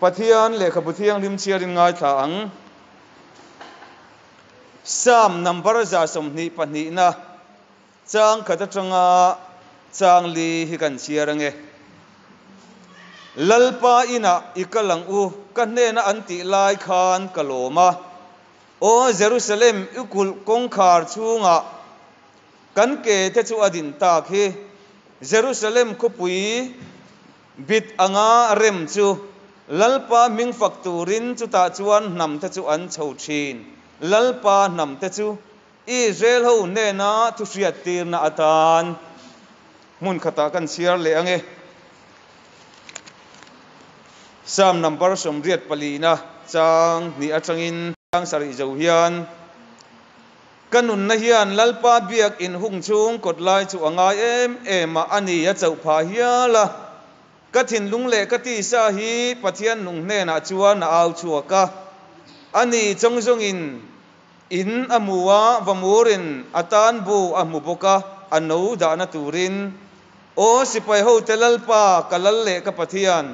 Pathian le khabuthiang lim chiarin ngai tha ang Psalm number za somni pani na chang khata changa chang li hi kan chiarange lalpa ina ikalang u kanne na anti lai khan kaloma o Jerusalem ukul kongkhar chunga kan ke te chu adin ta khi Jerusalem khupui bit anga rem chu lalpa ming fakturin chu ta chuan nam te chu an chho thin lalpa nam te chu Israel ho ne na thu riat tir na atan mun khata kan siar le ange Psalm number som riat palina chang ni atangin chang sari zo hian kanun na hian lalpa biak in hung chung kot lai chu anga em ani ya chau pha hiala kathin lungle kati sa hi pathian nung ne na chuan na au chuaka ani chongjong in amuwa vamurin atan bu amuboka ano da na turin o sipai ho telalpa kalalle ka pathian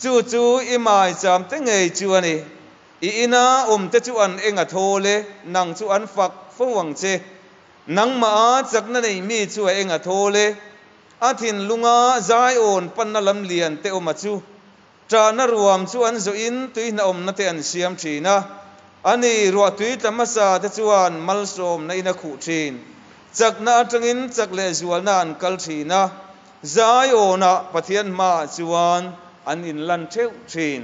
chu imai cham te ngei chuani I ina te chuan enga thole nang chuan fak fowang che nang ma chakna nei mi chu enga thole athin lunga zai on panna lam lian te chu tra na ruam chuan zo in tuina na te an siam thina ani ruwa tui tamasa te chuan malsom na ina khu thin chakna atangin chakle zual na an kal thina zai ona pathian ma chuan an in lan theu thin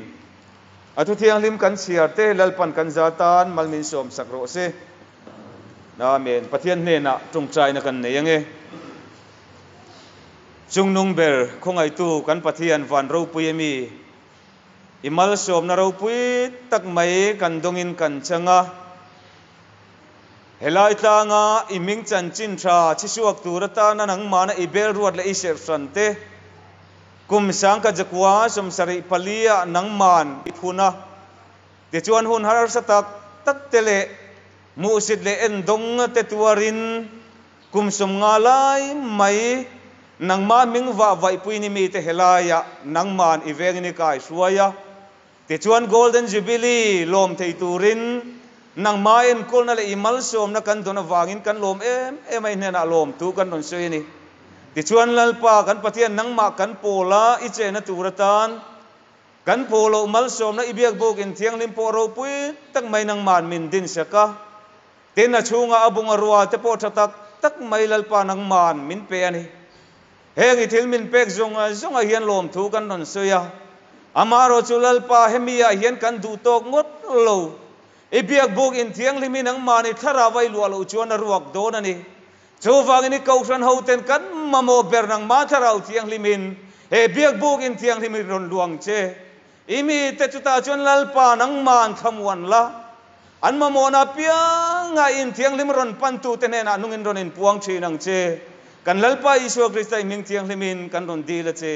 atu thiang lim kan siar te lalpan kan zatan malmin som sakro se amen pathian ne na tung trai na kan nei ange Jungnung ber khongai tu kan pathian van ro puimi imal som na ro pui tak mai kan dongin kan changa helai tanga iming chan chin tha chisuak turata na nang mana ibel ruat le iser sante kum sang ka jakwa som sari palia nang man iphuna te chuan hun har satak tak tele musit le endong te tuarin kum som ngalai mai nang ma ming wa vai puini mi te helaya nang man ivengini kai suaya te chuan golden jubilee lom thei turin nang ma en kolna le imal som na kan dona wangin kan lom em ai nena lom tu kan don soini ti chuan lalpa kan pathian nang ma kan pola iche na turatan kan polo mal som na ibiak bok in thiang lim poro pui tak mai nang man min din saka tin na chunga abunga ruwa te po thatak tak mai lalpa nang man min pe ani hengi thil min pek zonga hian lom thu kan non soya amaro chu lalpa hemia hian kan du tok ngot lo ibiak bok in thiang limin nang mani thara vai lu lo chuan ruak don ani chu wangini kausan hoten kan mamo ber nang ma tharau thiang limin he biak buk in thiang limin ron luang che imi te chuta chuan lalpa nang man khamwan la an mamo na pianga in thiang lim ron pantu te na nungin ron in puang thi nang che kan lalpa Isu Krista ming thiang limin kan ron di la che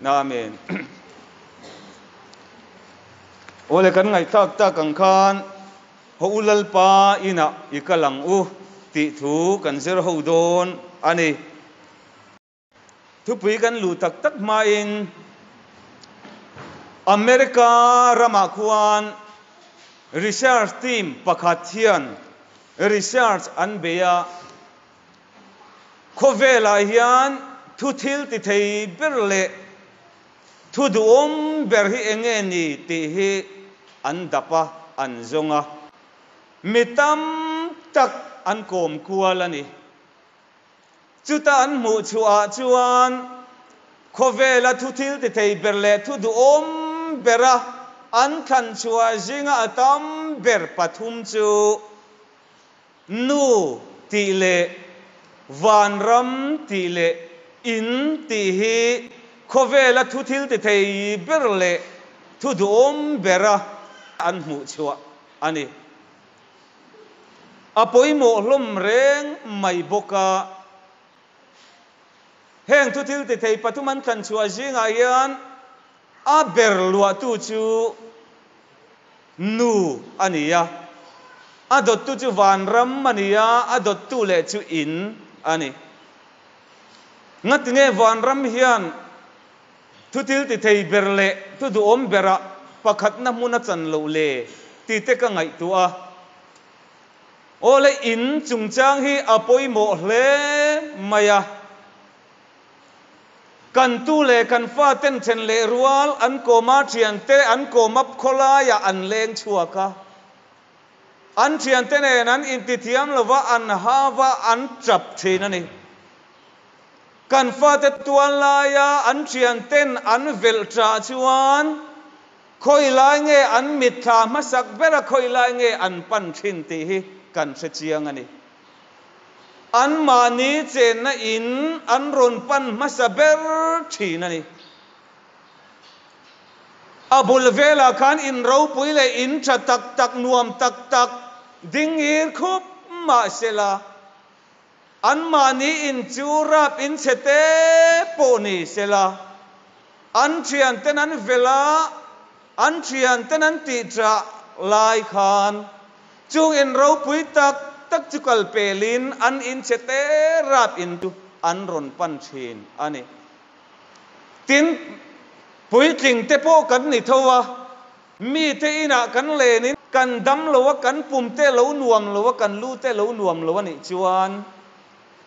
amen ole kan ngai tak tak ang khan ho lalpa ina ikalang u ti thu kan zer ho don ani thu pui kan lu tak tak ma in America ramakhuan research team pakhathian research an beya khovela hian thu thil ti thei berle thu duom ber hi enge ni ti hi an dapa an zonga mitam tak an kom kualani chuta an mu chua chuan khovela thu thil ti thei berle thu duom bera an than chua jinga atam ber pathum chu nu ti le van ram ti le in ti hi khovela thu thil ti thei berle thu duom bera an mu chua ani apoi mo hlom reng mai boka heng thu thil ti thei pathuman than chua jinga hian a ber lua tu chu nu ania adot tu chu van ram ania adot tu le chu in ani ngat nge van ram hian thu til ti thei berle thu du om bera pakhat na muna chan lo le ti te ka ngai tua ole in chungchang hi apoi mo hle maya kan tu le kan fa ten chen le rual an ko ma thian te an ko map khola ya an leng chuaka an thian te ne nan in ti thiam lova an hawa an chap thina ni kan fa te tuan la ya an thian ten an vel tra chuan khoi lai nge an mit tha ma sak bera khoi lai nge an pan thin ti hi kan se chiang ani an mani chen na in an ron pan masaber thina ni abul vela khan in ro puile in tha tak tak nuam tak tak ding ir khup ma sela an mani in churap in chete poni sela an thian ten an vela an thian ten an ti tra lai khan chung in ro pui tak tak chukal pelin an in chete rap into an ron pan chin ani tin pui ting te po kan ni thowa mi te ina kan le ni kan dam lo wa kan pum te lo nuam lo wa kan lu te lo nuam lo ni chuan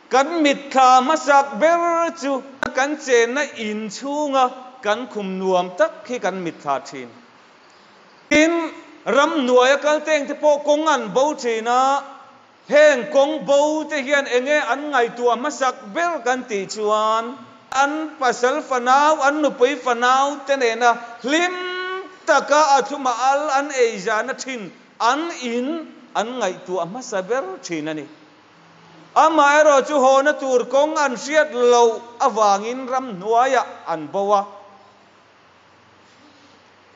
kan mit kha masak ber chu kan chen na in chunga kan khum nuam tak khi kan mit kha thin tin ram nuaya kal teng te po kongan bo thina heng kong bo te hian enge an ngai tua masak ber kan ti chuan an pasal fanau an nu pui fanau te ne na hlim taka athuma al an eja na thin an in an ngai tua masak ber thina ni ama ero chu ho na tur kong an siat lo awangin ram nuaya an bowa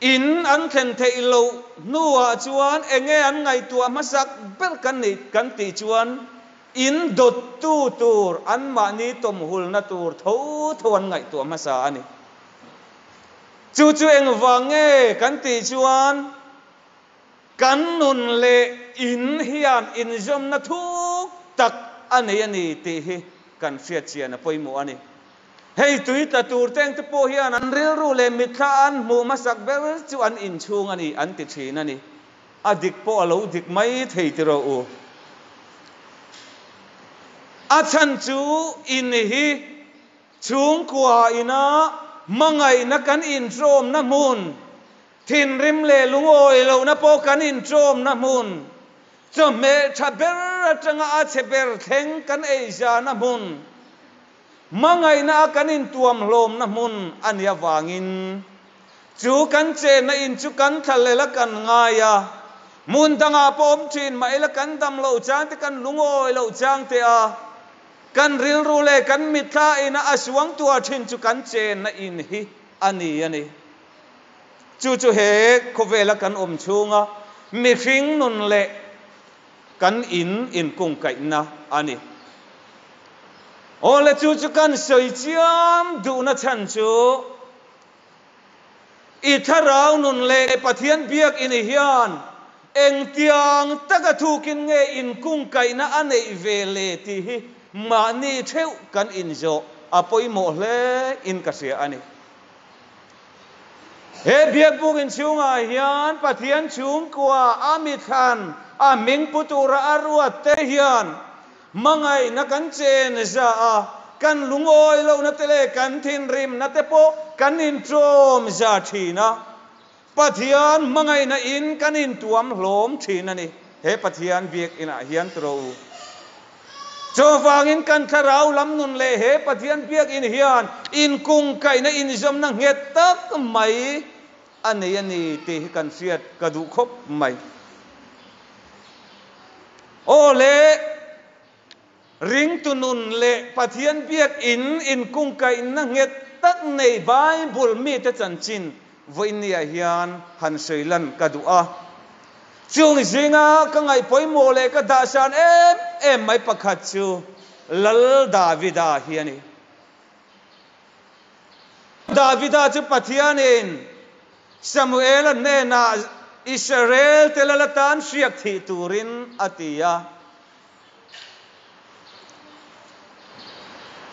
in an khen thei lo nuwa chuan enge an ngai tua masak ber kan ni kan ti chuan in dot tu tur an ma ni tom hul na tur tho tho an ngai tua masa ani chu chu eng wange kan ti chuan kan nun le in hian in zom na thuk tak ani ti hi kan fiat chian a poimu ani hei tui ta tur teng te po hian an ril ru le mit kha an mu masak ber chu an in chung ani an ti thin ani adik po alo dik mai thei ti ro u a chan chu in hi chung kwa ina mangai na kan in trom na mun thin rim le lungoi lo na po kan in trom na mun cho me tha ber atanga a che ber theng kan ei ja na mun mangai na kanin tuam hlom na mun ania wangin chu kan che na in chu kan thalela kan ngaya mun danga pom thin mai la kan dam lo chang te kan lungoi lo chang te a kan ril ru le kan mitha ina aswang tua thin chu kan che na in hi ani chu he khovela kan om chunga mi hring nun le kan in kung kai na ani ole chu kan soi chiam du na chan chu i tharau nun le pathian biak in hian eng tiang taka thukin nge in kung kai na anei vele ti hi ma ni theu kan in zo apoi mo hle in ka sia ani he biak bugin chunga hian pathian chung kwa ami khan a ming putura arwa te hian mangai na kan chen za a kan lungoi lo na tele kan thin rim na te po kan in trom za thina pathian mangai na in kan in tuam hlom thina ni he pathian biak ina hian tro cho wangin kan tharau lam nun le he pathian biak in hian in kung kai na in zom na nget tak mai ani te kan siat kadu khop mai ole ring tunun le pathian biak in kung kai na nget tak nei bible mi te chan chin voinia hian han seilan kadua chung zinga ka ngai poimo le ka da san em mai pakhat chu lal davida hiani davida chu pathianin samuel ne na israel telalatan siak thi turin atia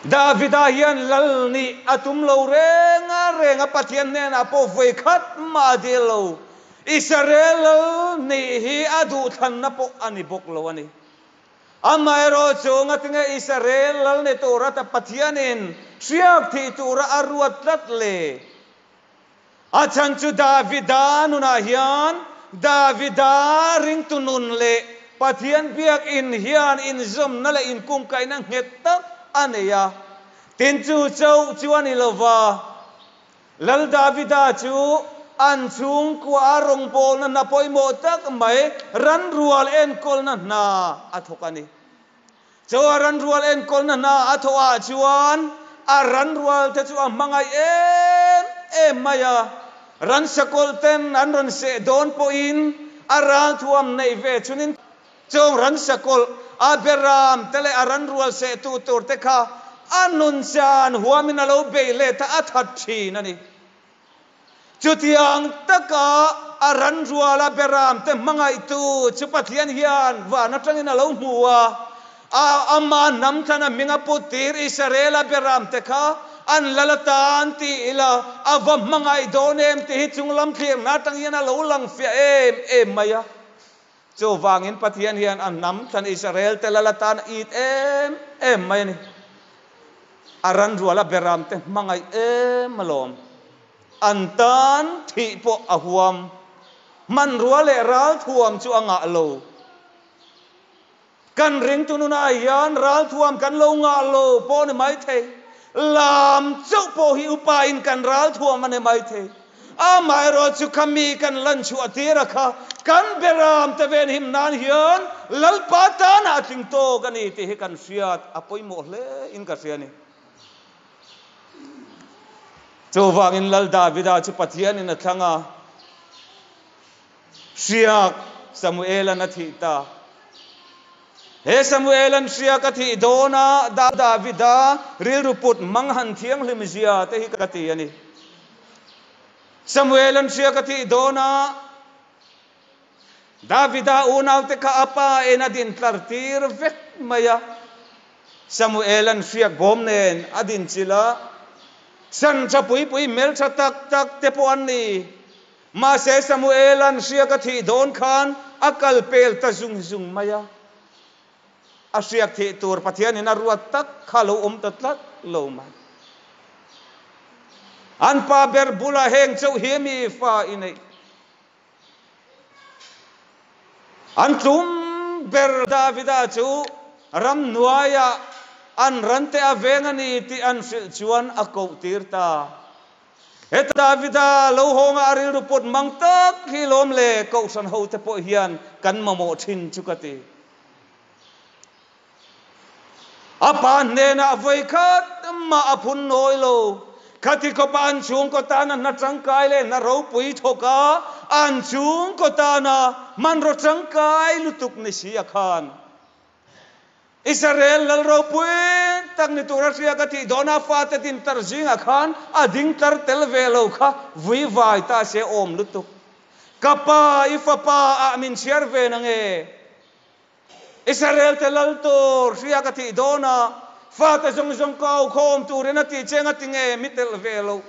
Davida hian lal ni atum lo renga pathian nen apo voi khat ma de lo Israel ni hi adu than na po ani bok lo ani amai ro chunga tinga Israel lal ne tora ta pathianin siak thi tura aruat lat le achan chu Davida nuna hian Davida ring tunun le pathian biak in hian in zum na le in kum kai na het tak aneya tin chu chau chuani lova lal Davida chu an chung kwa rong pol na napoi mo tak mai ran rual en kol na athokani chu ran rual en kol na athoa chuan a ran rual te chu mangai em maya ran sakol ten an ran se don po in aral thuam nei ve chunin chong ran sakol aberam tele aran rual se tu tur te kha anun chan huamin alo be le ta athat thi nani chutiang taka aran rual aberam te mangai tu chupathian hian wa na tangin alo muwa ama nam thana minga putir Israel aberam te kha an lalatan ti ila avam mangai donem ti chunglam thiam na tangin alo lang fia em maya cho wangin pathian hian an nam than Israel te lalatan it em mai ni aran ruala beram te mangai malom antan thi po ahuam man ruale ral thuam chu anga lo kan ring tununa hian ral thuam kan lo nga lo po ni mai the lam chau po hi upain kan ral thuam ane mai the amai ro chu kami kan lan chu atira kha kan beram te ven him nan hian lal patan ating to gani ti he kan siat apoi mo hle in ka siani chu wangin lal Davida chu pathian in athanga siak Samuel an athita he Samuel an siak athi dona Davida ril ruput manghan thiang limzia te hi ka ti ani Samuel an siak athi dona Davida unaw te ka apa enadin tlartir vet maya Samuel an siak bom nen adin chila san cha pui mel cha tak te po anni ma se Samuel an siak athi don khan akal pel ta zung maya asiak thi tur pathian in aruat tak khalo tatlat lo ma an pa ber bula heng chau hemi fa inai an tum ber Davida chu ram nuaya an rante avengani ti an sil chuan akau tirta et Davida lo honga aril ruput mangtak hilom le kau san ho te po hian kan mamo thin chukati apa nena voi khat ma apun noi lo khati ko pan chung ko tana na changkai le na ro pui thoka an chung ko tana man ro changkai lutuk ni sia khan Israel lal ro pui tak ni tura sia ka ti dona fa te tin tar jinga khan ading tar tel velo kha vui vai ta se om lutuk kapa ifapa amin share ve nange Israel te lal tor sia ka ti dona fa ta jong kau khom tu rena ti chenga tinge mitel velo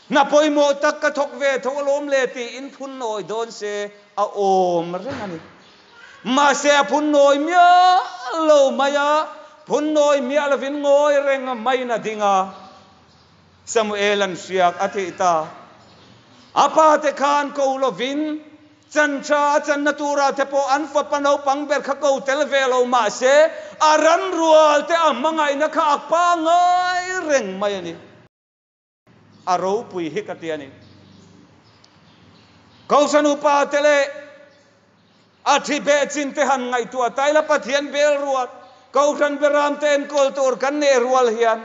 na poi mo tak ka thok ve tholom le ti in phun noi don se a om renani ma se phun noi mya lo maya phun noi mya la vin ngoi reng mai na dinga Samuel an siak athita apa te khan ko lo vin chan natura te po an fa panau pang ber kha ko tel velo ma se aran rual te amangai na kha pa ngai reng mai ani aro pui hikatiani kausan upa tele athi be chin te han ngai tua taila pathian bel ruat kausan beram ten kol tor kan ne rual hian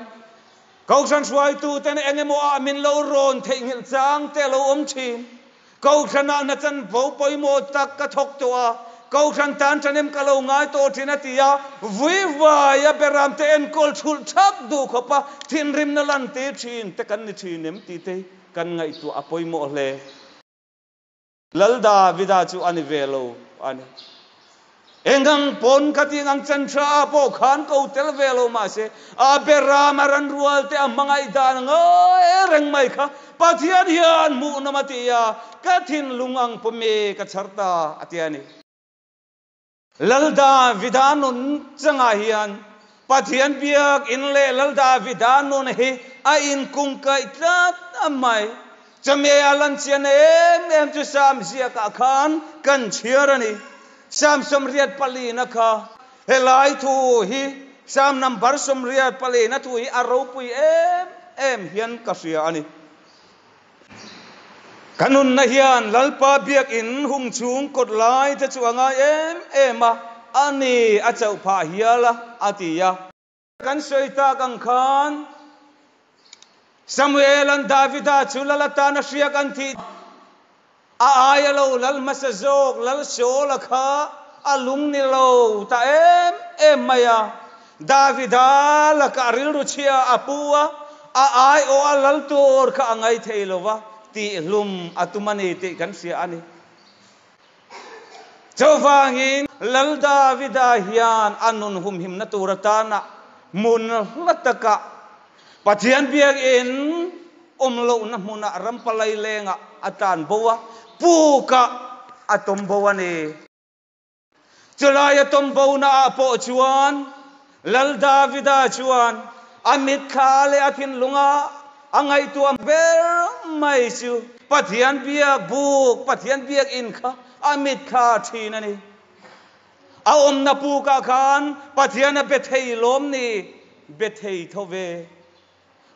kausan suai tu ten engemo amin lo ron thengil chang te lo om chin kausan na chan vo poi mo tak ka thok tua kausan tan chanem kalo ngai to thinatia vui ya beram te en kol chul thak du khopa thin rim na lan te thin te kan ni thinem ti te kan ngai tu apoi mo le lalda vida chu ani velo ani engang pon kating ang chantra po khan ko tel velo ma se abera maran rual te amanga idan ngai reng mai kha pathian hian mu namatia kathin lungang pome ka charta atiani lalda vidanun changa hian pathian biak in le lalda vidanun hi a in kung kai tlat amai chame alan chian em chu sam zia ka khan kan chiarani sam som riat pali na kha helai thu hi sam number som riat pali na thu hi aro pui em hian ka sia ani kanun na hian lalpa biak in hung chung kot lai te chuanga em ani a chau pha hiala atia kan soita kang khan Samuel and Davida chulalata na siya kan thi aayalo lal masazok lal shola kha alung nilo ta em maya Davida la karil ruchia apua aay o alal tur ka angai theilova ti lum atumani ti kan sia ani chawangin lal Davida hian anun hum him na turatana mun lataka pathian biak in omlo na muna rampalai lenga atan bowa puka atom bowa ni chulaya tom bona apo chuan lal Davida chuan amit khale athin lunga angai tu ber mai chu pathian biak buk pathian biak in kha amit kha thinani a om na puka khan pathian a bethei lom ni bethei thove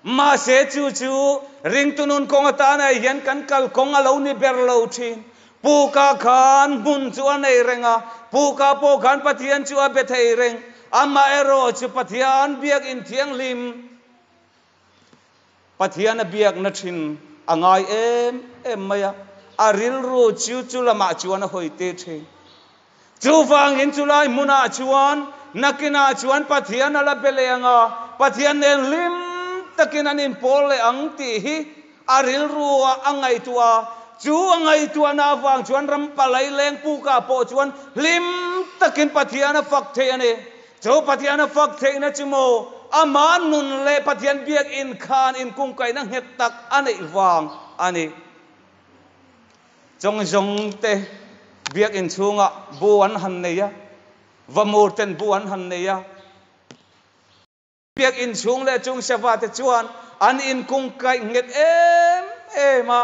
ma se chu ring tunun kong atana hian kan kal kong alo ni berlo thin puka khan mun chu anei renga puka po khan pathian chu a bethei reng ama ero chu pathian biak in thiang lim pathian a biak na thin angai em maya aril ru chu lama chuan a hoite the chu wang in chulai muna chuan nakina chuan pathian ala belenga pathian nen lim takin anin pole ang ti hi aril ruwa angai tua chu angai tua na wang chuan ram palai leng puka po chuan lim takin pathian a fak the ani chu pathian a fak the na chumo aman nun le pathian biak in khan in kung kai na het tak ani wang ani jong te biak in chunga buan han neya vamur ten buan han neya biak in chung le chung sawa te chuan an in kung kai nget ema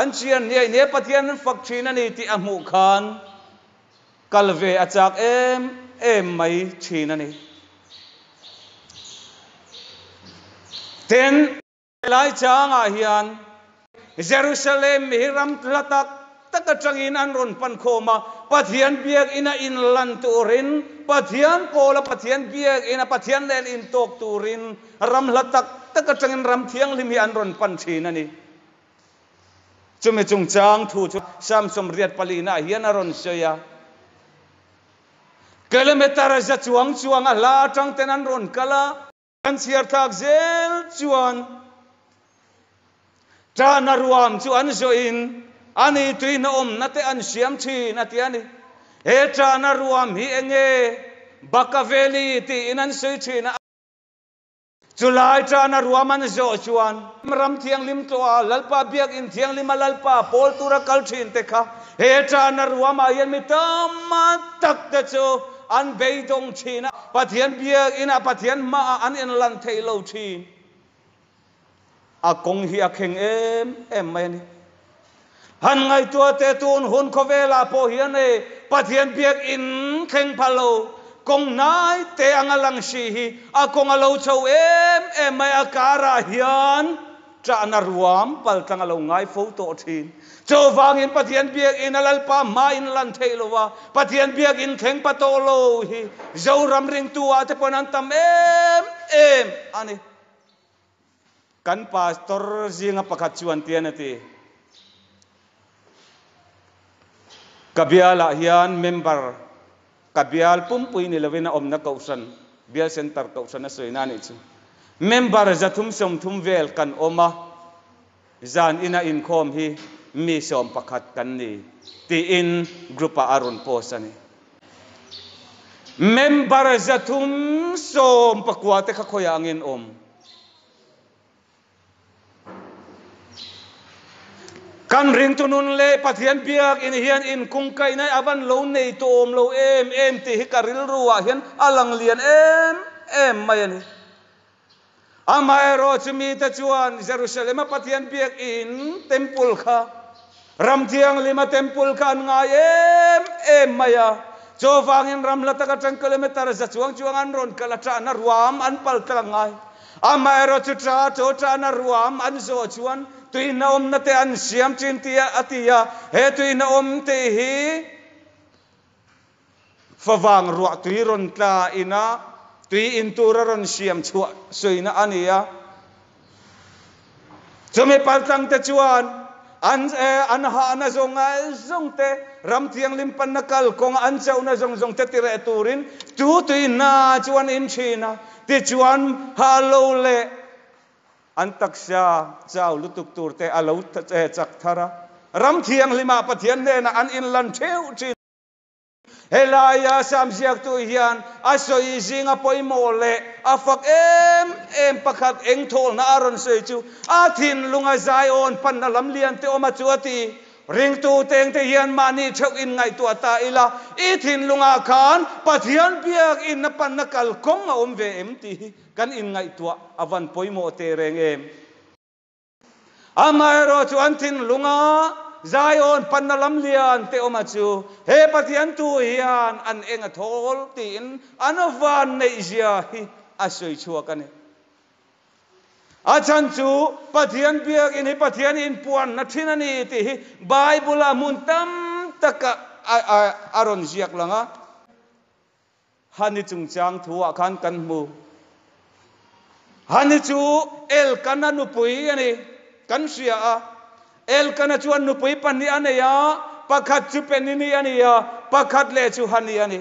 an chian ne pathian fak thina ni ti amu khan kalve achak em mai thina ni ten lai changa hian Jerusalem hiram latak takachangin an ron pan khoma pathian biak ina in lan turin pathian pola pathian biak ina pathian len in tok turin ram latak takachangin ram thiang limi an ron pan thina ni chume chung chang thu chu sam som riat palina hian aron soya kilometer za chuang ala tang tenan ron kala kan siar thak zel chuan ta naruam chu an zo in ani tuina om nate an siam thi natiani he ta naruam hi enge bakaveli ti inan sei thina Julai ta naruam an zo chuan ram thiang lim to lalpa biak in thiang lim lalpa pol tura kal thin te kha he ta naruam a yan mi tamma tak te chu an beidong thina pathian biak ina pathian ma an in lan thailo thin a kong hi a kheng em mai ni han ngai tua te tun hun khovela po hian e pathian biak in kheng phalo kong nai te angalang si hi a kong alo chau em mai akara hian tra na ruam pal tang alo ngai photo thin cho wangin pathian biak in alalpa ma in lan theilowa pathian biak in kheng patolo hi zo ram ring tua te ponan tam em ani kan pastor zinga pakhat chuan tianati kabiala hian member kabial pumpui ni lawina omna kausan bial center kausan soina ni chu member zathum som thum vel kan oma zan ina in khom hi mi som pakhat kan ni ti in grupa aron posani member zathum som pakwa te kha khoya angin om kan ring tunun le pathian biak in hian in kung kai nai avan lo nei to om lo em ti hi karil ruwa hian alang lian em mai ani amai ro chumi ta chuan Jerusalem pathian biak in temple kha ram thiang lima temple kha ngai em maya chowangin ram lataka 10 kilometer za chuang an ron kala tra na ruam an pal tlangai amai ro chu tra na ruam an zo chuan tui na om na te an siam chin tia atia he tui na om te hi fawang ruwa tui ron tla ina tui in tura ron siam chua soina ania chumi paltang te chuan an ha na zong te ram thiang lim pan nakal kong an chau na zong te tire turin tui na chuan in china ti chuan ha lo le an taksha chau lutuk tur te alo chak thara ram thiang lima pathian ne na an in lan theu chin helaya sam ziak tu hian asoi zinga poimo le afak em pakhat eng thol na aron sei chu athin lunga zion pan na lam lian te oma chuati ring tu teng te hian mani theu in ngai tu ata ila I thin lunga khan pathian biak in na pan na kal kong a om ve em ti kan in ngai tu avan poimo te reng em amai ro chu an thin lunga Zion pan na lam lian te oma chu he pathian tu hian an enga thol tin anavan nei zia hi asoi chua kane achan chu pathian biak in hi pathian in puan na thinani ti hi bible mun tam taka aron ziak langa hani chungchang thuwa khan kan mu hani chu el kananu pui ani kan sia a el kana chuan nu pui pan ni aneya pakhat chu penini ania pakhat le chu hani ani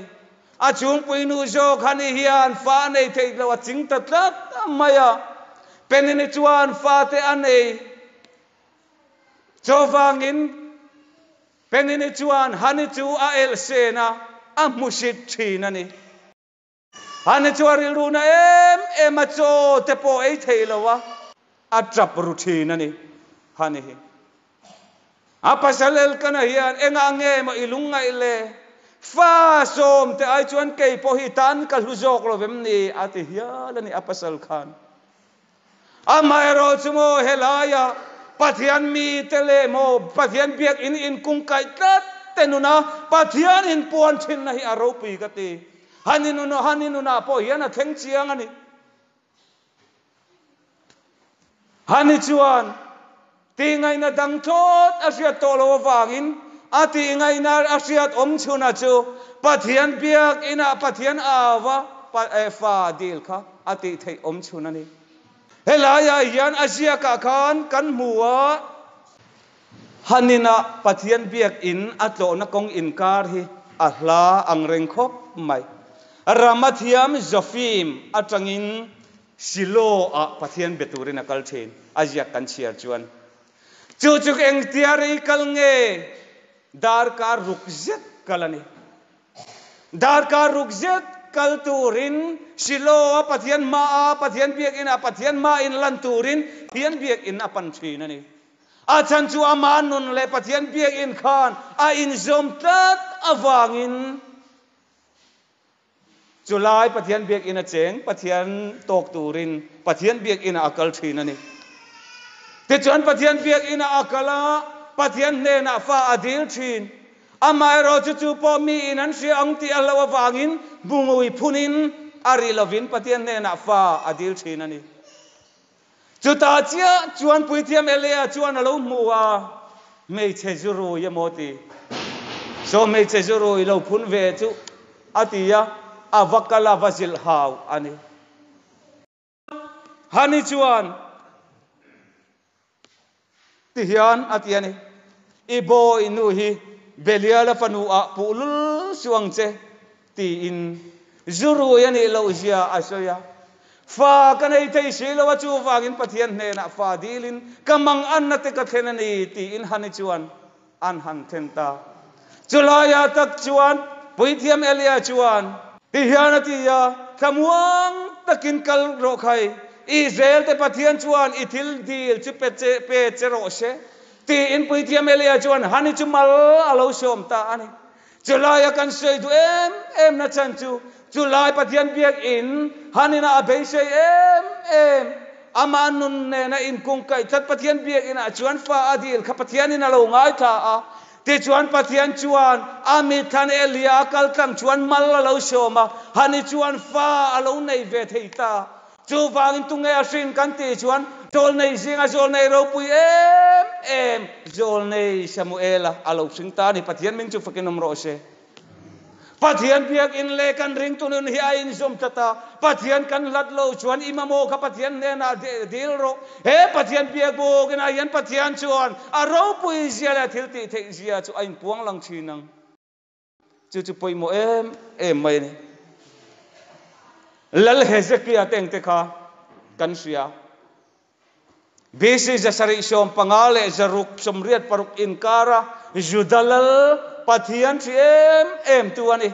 a chung pui nu jo khani hian fa nei thei lo ching ta tlat maya penini chuan fa te anei chowangin penini chuan hani chu a el sena a musit thin ani hani chu ril ru na em a cho te po ei thei lo wa a trap ru thin ani hani hi apasalel kana hian enga nge ma ilunga ile fa som te ai chuan kei po hi tan kal hu jok lo vem ni ati hian ani apasal khan amai ro chumo helaya pathian mi tele mo pathian biak in kung kai tat tenuna pathian in puan thin na hi aro pi kati haninuna po hian a theng chiang ani hani chuan ti ngai na dang thot asiat tolo wangin ati ngai na asiat om chuna chu pathian biak ina pathian awa fa dil kha ati thei om chuna ni helaya hian asia ka khan kan muwa hanina pathian biak in atlo na kong inkar hi ahla angreng khop mai ramathiam zofim atangin silo a pathian beturin akal thin asia kan chiar chuan chuchuk eng tiari kal nge dar ka rukzet kalani dar ka rukzet kal turin silo pathian biak in pathian ma in lan turin hian biak in apan thin ani achan chu amanun le pathian biak in khan a in zom tat awangin chulai pathian biak in a cheng pathian tok turin pathian biak in akal thin ani te chuan pathian biak in akala pathian ne na fa adil thin amai ro chu po mi in an si ang ti alawa wangin bungui phunin ari lovin pathian ne na fa adil thin ani chuta chia chuan puithiam elea chuan alo muwa mei chezuru yamoti so mei chezuru lo phun ve chu atia avakala vasil haw ani hani chuan ti hian atiani ibo inu hi beliala fanu a pulul suang che ti in zuru yani lo zia asoya fa kanai thei silo wa chu wangin pathian ne na fa dilin kamang an na te ka thenani ti in hani chuan an han thenta chulaya tak chuan puithiam elia chuan ti hian ati ya thamuang takin kal ro khai Israel te pathian chuan ithil dil chu pe che ro she ti in puitiam elia chuan hani chu mal alo som ta ani chulaya kan sei du em na chan chu lai pathian biak in hanina abei sei em ama nun ne na in kung kai tat pathian biak in a chuan fa adil kha pathian in alo ngai tha a te chuan pathian chuan ami than elia kal tang chuan mal alo soma hani chuan fa alo nei ve theita chu wangin tu nge a hrin kan ti chuan zol nei zinga zol nei ro pui em zol nei Samuela alo hring ta ni pathian min chu fakinom ro se pathian biak in le kan ring tunun hi a in zom tata pathian kan lat lo chuan imamo kha pathian ne na dil ro he pathian biak bo gena yan pathian chuan a ro pui zia la thil ti thei zia chu ain puang lang thinang chu poimo em mai ni lal Hezekiah teng te kha kan sia bisi jasari som pangale zaruk somriat paruk inkara judalal pathian tri em tuani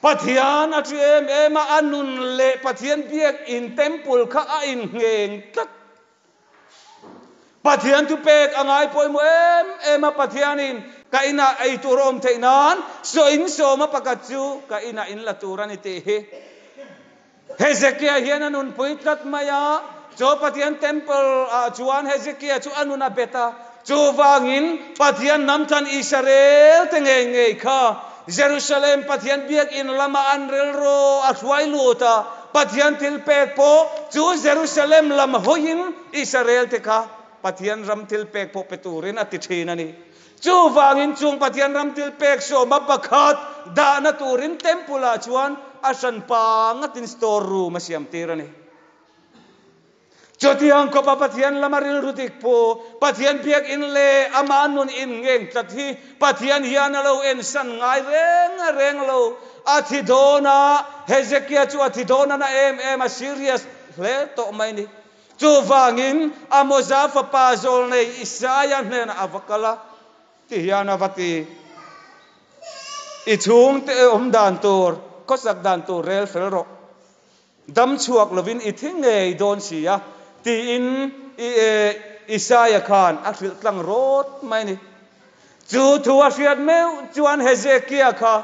pathian a tri em a anun le pathian biak in temple kha a in ngeng tak pathian tu pek angai poimo em a pathian in ka ina ai turom theinan so in so ma pakachu ka ina in la turani te he Hezekiah hian anun puitlat maya cho pathian temple chuan Hezekiah chu anuna beta chu wangin pathian namthan Israel te nge kha Jerusalem pathian biak in lama anrel ro a hruai luta pathian til pek po chu Jerusalem lam hoin Israel te kha pathian ram til pek po peturin ati thina ni chu wangin chung pathian ram til pek so ma pakhat da na turin temple chuan asan pa ngatin store room asiam tirani chotiang ko pathian lamaril rutik po pathian biak in le amanun in ngeng tathi pathian hian lo en san ngai reng lo athidona Hezekiah chu athidona na em a serious le to mai ni chu wangin amoza fa pa zol nei Isaiah ne na avakala ti hian avati I chung te dan tur ko sak dan tur rel felro dam chuak lovin I thing nei don sia ti in Isaiah khan akhil tlang rot mai ni chu thua riat meu chuan Hezekiah kha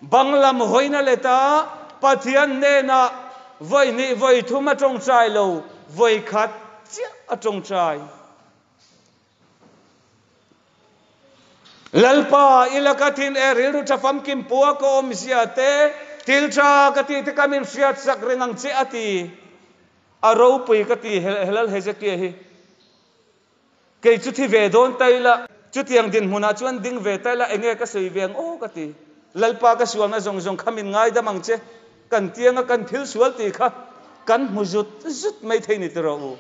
banglam hoina leta pathian ne na voi ni voi thuma tong trai lo voi khat chia atong trai lalpa ilakatin riru thafam kim puwa ko misiate tiltra kati te kamin siat sak rengang che ati aro pui kati helal Hezekiah hi kei chu thi ve don taila chu tiang din huna chuan ding ve taila enge ka sei veng o kati lalpa ka suang na zong khamin ngai da mangche kan tianga kan thil sual ti kha kan muzut zut mai theini tero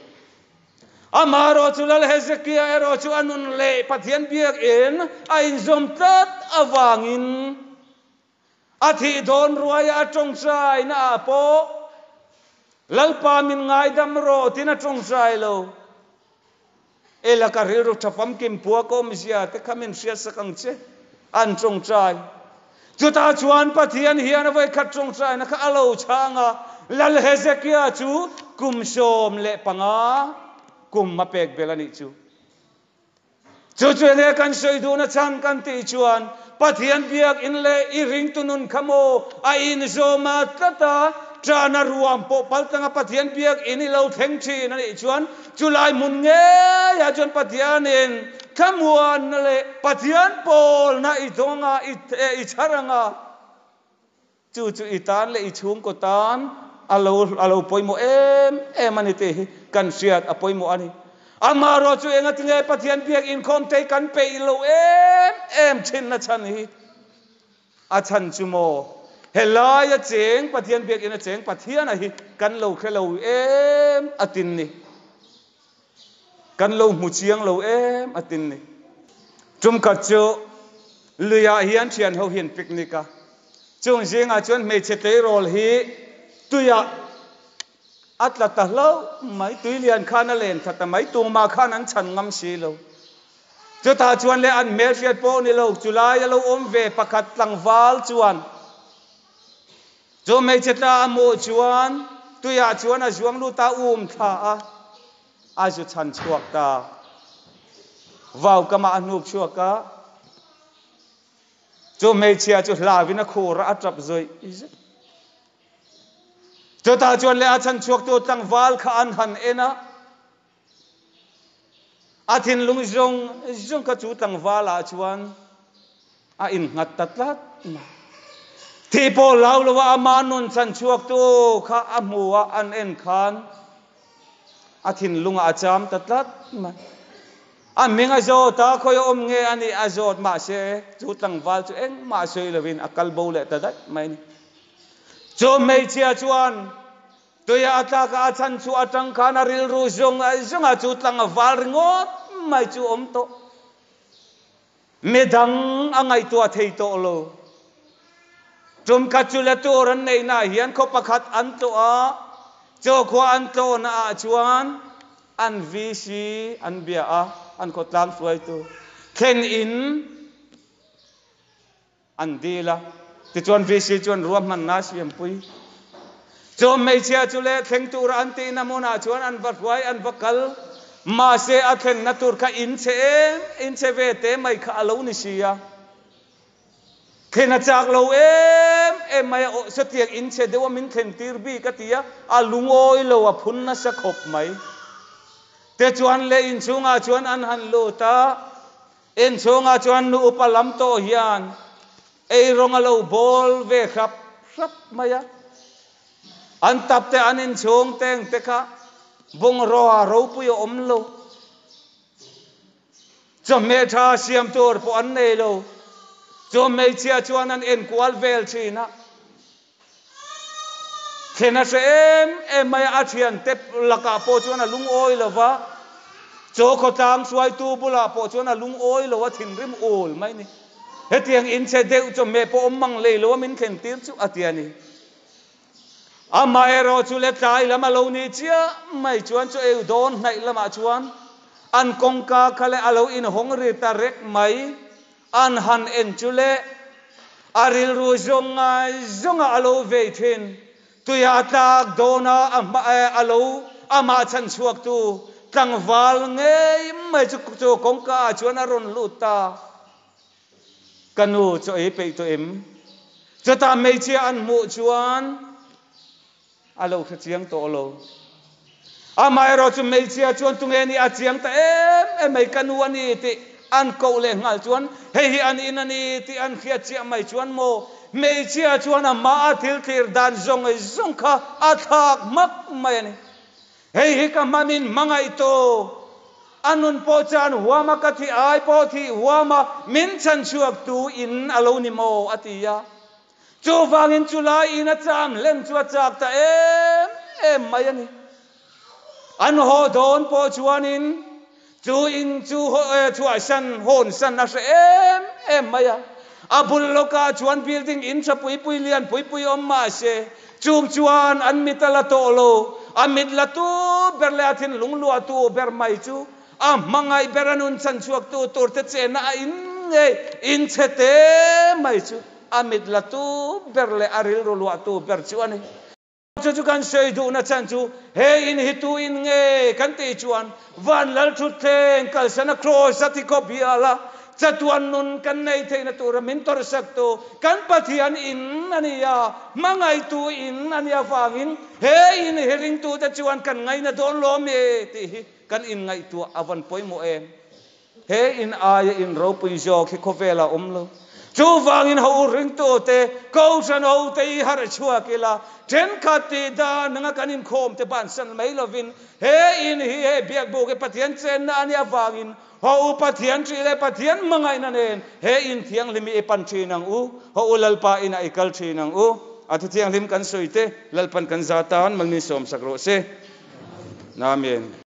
amaro chulal Hezekiah ero chu anun le pathian biak in ain zom tat awangin athi don ruaya atong sai na apo lalpa min ngai dam ro tina tong sai lo ela kariru thapam kim puwa ko misia te khamin sia sakang che an tong sai chuta chuan pathian hian voi khat tong sai na kha alo changa lal Hezekiah chu kum som le panga kum ma pek belani chu ne kan soi du na chan kan ti chuan pathian biak in le I ring tunun khamo a in zoma tata trana ruam po paltanga pathian biak in I lo theng thi na ni chuan chulai mun nge ya chuan pathian in khamuan na le pathian pol na I donga I charanga chu itan le I chung ko tan alo poimo em ani te kan siat apoimo ani amaro chu engat nge pathian biak in khom te kan pe lo em thin na chan hi a chan chu mo helaya cheng pathian biak in a cheng pathian a hi kan lo khelo em atin ni kan lo mu chiang lo em atin ni tum khat chu luya hian thian ho hian picnica chung jinga chuan me chete rol hi tuya atla ta lo mai tuilian khana len thata mai tu ma khan an chan ngam si lo cho ta chuan le an mel fiat po ni lo chulai lo om ve pakhat tlangwal chuan cho mei cheta amo chuan tuya chuan a zuang lu ta tha a zu chan chuak ta vào kama anup chuaka cho mei chia cho la vina khura atrap zoi cho ta chuan le a chan chuak tu tlangwal kha an han ena a thin lung zong ka chu tlangwala chuan a in ngat tatlat thi po lau lo wa ma nun chan chuak tu kha amua an en khan a thin lunga acham tatlat ma a minga zo ta khoi om nge ani azot ma se chu tlangwal chu eng ma soi lovin akal bo le ta dai mai ni cho mei chia chuan toya ata ka chan chu atang khana ril ru zong a chu tlangwal ringot mai chu om to medang angai tu thei to lo trum ka chu la tu ran nei na hian kho pakhat an to a cho khwa an to na chuan an vi si an bia a an ko tlam suai tu khen in an dila ti chuan vi si chuan ruam man na siam pui cho mei chia chu le theng tu ra an ti na mona chuan an va huai an va kal ma se a khen na tur kha in che ve te mai kha alo ni sia khen a chak lo em mai so tiak in che dewa min khen tir bi ka tia a lungoi lo a phun na sa khop mai te chuan le in chunga chuan an han lo ta in chunga chuan nu upalam to hian ei ronga lo bol ve khap maya an tap te an in chung teng te kha bung ro pu yo om lo cho me tha siam tur po an nei lo cho me chia chuan an en kwal vel china khena se em mai a thian te laka po chuan a lung oi lova cho kho tang suai tu bula po chuan a lung oi lova thin rim ol mai ni hetiang in che deu cho me po mang le lo min khen tir chu atiani amai ro chu le tai lama lo ni chia mai chuan cho eu don nai lama chuan an kongka khale alo in hong ri ta rek mai an han en chu le aril ru zonga alo ve thin tuya tak dona alo ama chan chuak tu tlangwal nge mai chu kongka chuan a ron luta kanu cho e pe to em cho ta mei chia an mu chuan alo kha chiang to lo amai ro chu mei chia chuan tu nge ni a chiang ta em mai kanu ani ti an ko le ngal chuan hei an in ani ti an khia chia mai chuan mo mei chia chuan a ma thil thir dan zong kha a thak mak mai ani hei ka mamin mangai to anun po chan huama ka thi ai po thi huama min chan chuak tu in alo ni mo atia chu wangin chula in a cham len chu chak ta em mai ani an ho don po chuanin chu in chu a san hon san na se em mai a abul loka chuan building in sa pui lian pui om ma se chum chuan an mitala to lo amit la tu berle athin lunglu atu ber mai chu a mangai beranun chan chuak tu tur te che na in chete mai chu amit la tu berle aril ru atu ber chuan chu kan sei du na chan chu he in hitu in nge kan ti chuan van lal thu theng kal sana cross ati ko biala chatuan nun kan nei theina tur min tor sak to kan pathian in ania mangai tu in ania wangin he in hering tu ta chuan kan ngai na don lo me ti kan in ngai tu avan poi mo em he in aya in ro pui jo khi khovela lo chu wangin ho ring to te ko san ho te har chua kila ten khati da nanga kanin khom te ban san mai lovin he in hi he biak bu ke pathian chen na ania wangin ho pathian tri le pathian mangai na nen he in thiang limi e pan thi nang u ho lalpa ina ikal thi nang u ati thiang lim kan soite lalpan kan zatan malni som sakro se amen.